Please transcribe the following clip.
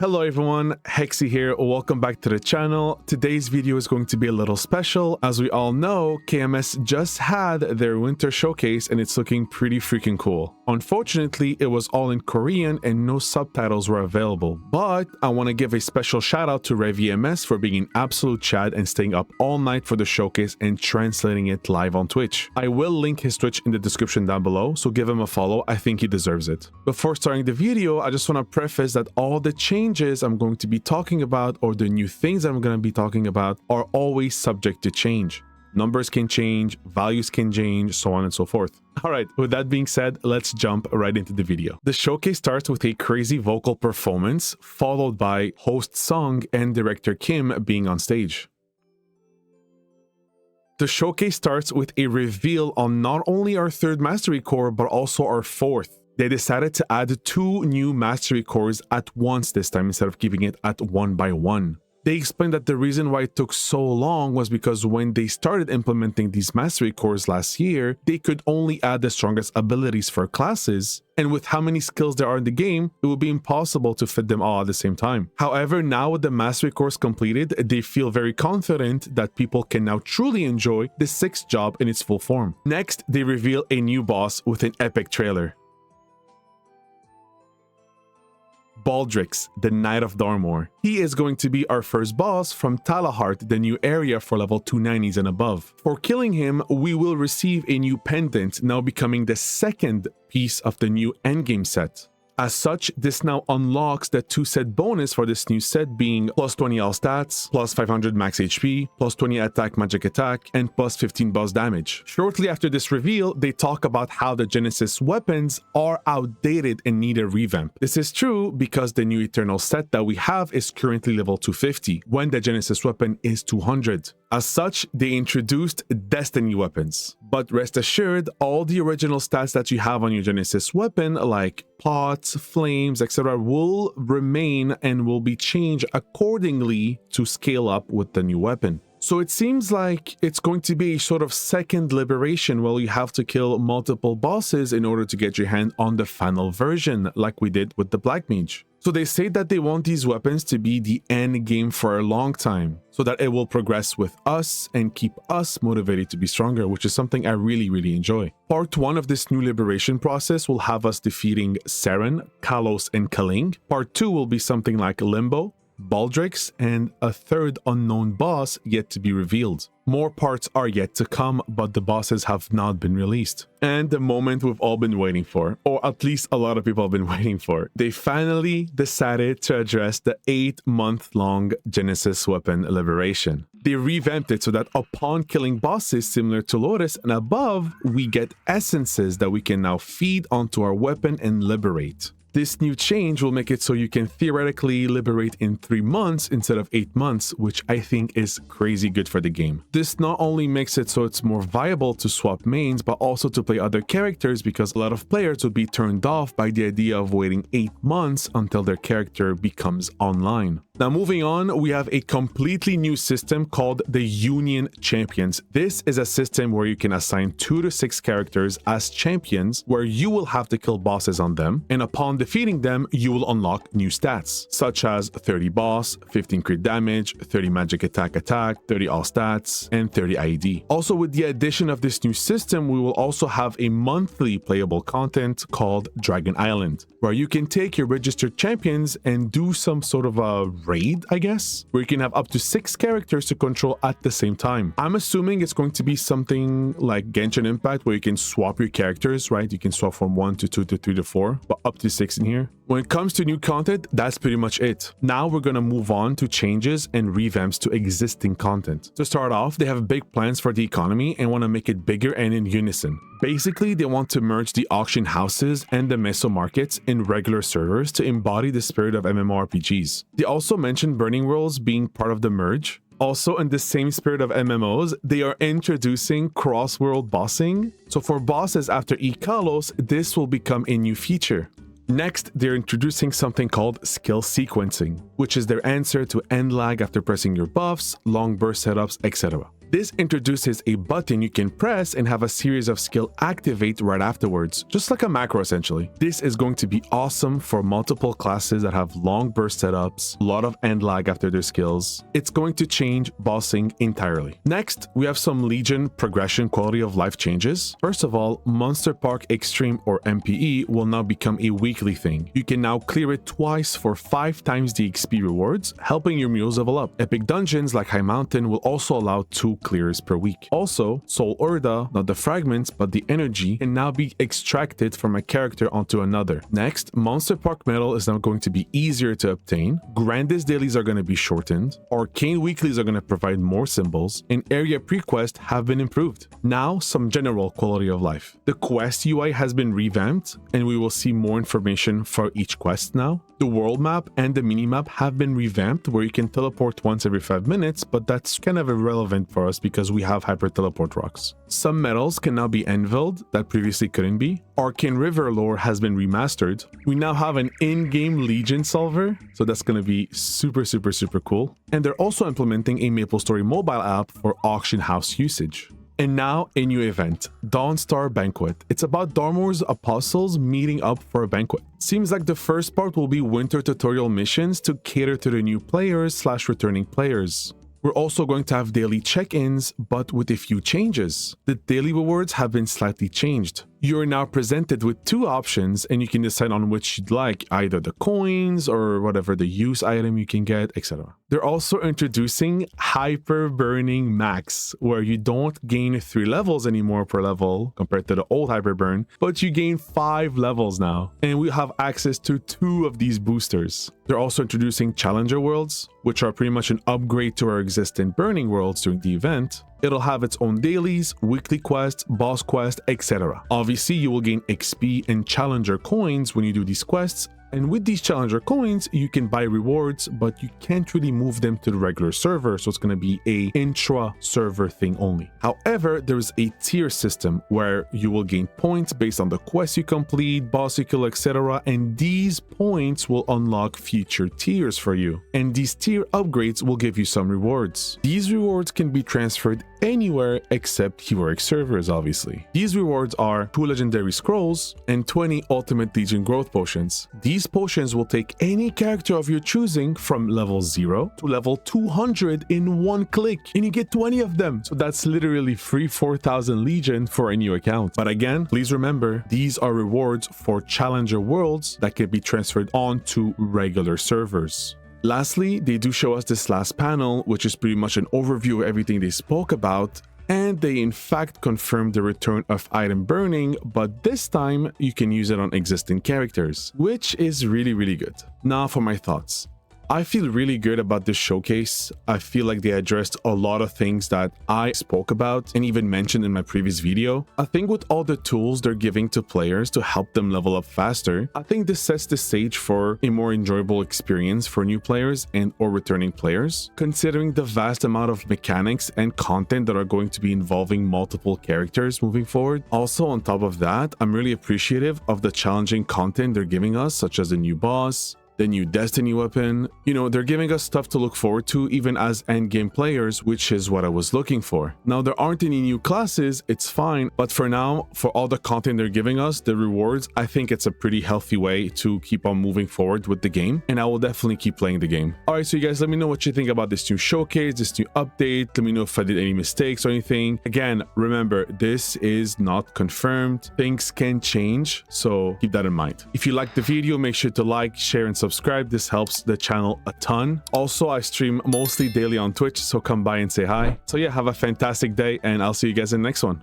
Hello everyone, Hexy here, welcome back to the channel. Today's video is going to be a little special. As we all know, KMS just had their winter showcase and it's looking pretty freaking cool. Unfortunately, it was all in Korean and no subtitles were available. But I want to give a special shout out to RevyMS for being an absolute chad and staying up all night for the showcase and translating it live on Twitch. I will link his Twitch in the description down below, so give him a follow, I think he deserves it. Before starting the video, I just want to preface that all the changes I'm going to be talking about or the new things I'm going to be talking about are always subject to change. Numbers can change, values can change, so on and so forth. Alright, with that being said, let's jump right into the video. The showcase starts with a crazy vocal performance, followed by host Sung and director Kim being on stage. The showcase starts with a reveal on not only our third mastery core, but also our fourth. They decided to add 2 new mastery cores at once this time instead of keeping it at 1 by 1. They explained that the reason why it took so long was because when they started implementing these mastery cores last year, they could only add the strongest abilities for classes, and with how many skills there are in the game, it would be impossible to fit them all at the same time. However, now with the mastery cores completed, they feel very confident that people can now truly enjoy the 6th job in its full form. Next, they reveal a new boss with an epic trailer. Baldrix, the Knight of Darmoor. He is going to be our first boss from Talahart, the new area for level 290s and above. For killing him, we will receive a new pendant, now becoming the 2nd piece of the new endgame set. As such, this now unlocks the 2 set bonus for this new set being plus 20 all stats, plus 500 max HP, plus 20 attack magic attack, and plus 15 boss damage. Shortly after this reveal, they talk about how the Genesis weapons are outdated and need a revamp. This is true because the new Eternal set that we have is currently level 250, when the Genesis weapon is 200. As such, they introduced Destiny weapons. But rest assured, all the original stats that you have on your Genesis weapon, like pots, flames, etc., will remain and will be changed accordingly to scale up with the new weapon. So it seems like it's going to be a sort of second liberation where you have to kill multiple bosses in order to get your hand on the final version, like we did with the Black Mage. So they say that they want these weapons to be the end game for a long time, so that it will progress with us and keep us motivated to be stronger, which is something I really enjoy. Part 1 of this new liberation process will have us defeating Seren, Kalos, and Kaling. Part 2 will be something like Limbo, Baldrix, and a 3rd unknown boss yet to be revealed. More parts are yet to come, but the bosses have not been released. And the moment we've all been waiting for, or at least a lot of people have been waiting for, they finally decided to address the 8-month-long Genesis weapon liberation. They revamped it so that upon killing bosses similar to Lotus and above, we get essences that we can now feed onto our weapon and liberate. This new change will make it so you can theoretically liberate in 3 months instead of 8 months, which I think is crazy good for the game. This not only makes it so it's more viable to swap mains, but also to play other characters because a lot of players would be turned off by the idea of waiting 8 months until their character becomes online. Now moving on, we have a completely new system called the Union Champions. This is a system where you can assign 2 to 6 characters as champions, where you will have to kill bosses on them, and upon defeating them, you will unlock new stats, such as 30 boss, 15 crit damage, 30 magic attack, 30 all stats, and 30 IED. Also, with the addition of this new system, we will also have a monthly playable content called Dragon Island, where you can take your registered champions and do some sort of a raid, I guess, where you can have up to 6 characters to control at the same time. I'm assuming it's going to be something like Genshin Impact, where you can swap your characters, right? You can swap from 1 to 2 to 3 to 4, but up to 6 in here. When it comes to new content, that's pretty much it. Now we're gonna move on to changes and revamps to existing content. To start off, they have big plans for the economy and want to make it bigger and in unison. Basically, they want to merge the auction houses and the Mesos markets in regular servers to embody the spirit of MMORPGs. They also mentioned Burning Worlds being part of the merge. Also, in the same spirit of MMOs, they are introducing Crossworld Bossing. So for bosses after eKalos, this will become a new feature. Next, they're introducing something called skill sequencing, which is their answer to end lag after pressing your buffs, long burst setups, etc. This introduces a button you can press and have a series of skill activate right afterwards, just like a macro essentially. This is going to be awesome for multiple classes that have long burst setups, a lot of end lag after their skills. It's going to change bossing entirely. Next, we have some Legion progression quality of life changes. First of all, Monster Park Extreme or MPE will now become a weekly thing. You can now clear it twice for 5 times the XP rewards, helping your mules level up. Epic dungeons like High Mountain will also allow 2 clears per week. Also, Soul Urda, not the fragments but the energy, can now be extracted from a character onto another. Next, Monster Park Metal is now going to be easier to obtain. Grandest dailies are going to be shortened. Arcane weeklies are going to provide more symbols, and area pre-quest have been improved. Now, some general quality of life. The quest UI has been revamped, and we will see more information for each quest now. The world map and the minimap have been revamped, where you can teleport once every 5 minutes, but that's kind of irrelevant for us because we have hyper teleport rocks. Some metals can now be Anvilled that previously couldn't be. Arcane River lore has been remastered. We now have an in-game Legion solver, so that's going to be super cool. And they're also implementing a MapleStory mobile app for auction house usage. And now, a new event, Dawnstar Banquet. It's about Darmoor's apostles meeting up for a banquet. Seems like the first part will be winter tutorial missions to cater to the new players / returning players. We're also going to have daily check-ins, but with a few changes. The daily rewards have been slightly changed. You're now presented with 2 options and you can decide on which you'd like, either the coins or whatever the use item you can get, etc. They're also introducing Hyper Burning Max, where you don't gain 3 levels anymore per level compared to the old Hyper Burn, but you gain 5 levels now. And we have access to 2 of these boosters. They're also introducing Challenger Worlds, which are pretty much an upgrade to our existing Burning Worlds during the event. It'll have its own dailies, weekly quests, boss quests, etc. Obviously, you will gain XP and Challenger coins when you do these quests, and with these Challenger coins, you can buy rewards, but you can't really move them to the regular server, so it's going to be a intra-server thing only. However, there's a tier system where you will gain points based on the quests you complete, boss you kill, etc., and these points will unlock future tiers for you. And these tier upgrades will give you some rewards. These rewards can be transferred anywhere except heroic servers, obviously. These rewards are 2 legendary scrolls and 20 ultimate legion growth potions. These potions will take any character of your choosing from level 0 to level 200 in 1 click, and you get 20 of them. So that's literally free 4,000 legion for a new account. But again, please remember, these are rewards for Challenger Worlds that can be transferred onto regular servers. Lastly, they do show us this last panel, which is pretty much an overview of everything they spoke about, and they in fact confirmed the return of item burning, but this time you can use it on existing characters, which is really good. Now for my thoughts. I feel really good about this showcase. I feel like they addressed a lot of things that I spoke about and even mentioned in my previous video. I think with all the tools they're giving to players to help them level up faster, I think this sets the stage for a more enjoyable experience for new players and or returning players, considering the vast amount of mechanics and content that are going to be involving multiple characters moving forward. Also, on top of that, I'm really appreciative of the challenging content they're giving us, such as the new boss, the new Destiny weapon. You know, they're giving us stuff to look forward to even as endgame players, which is what I was looking for. Now, there aren't any new classes, it's fine, but for now, for all the content they're giving us, the rewards, I think it's a pretty healthy way to keep on moving forward with the game, and I will definitely keep playing the game. Alright, so you guys, let me know what you think about this new showcase, this new update. Let me know if I did any mistakes or anything. Again, remember, this is not confirmed. Things can change, so keep that in mind. If you liked the video, make sure to like, share, and subscribe. This helps the channel a ton. Also, I stream mostly daily on Twitch, so come by and say hi. So yeah, have a fantastic day, and I'll see you guys in the next one.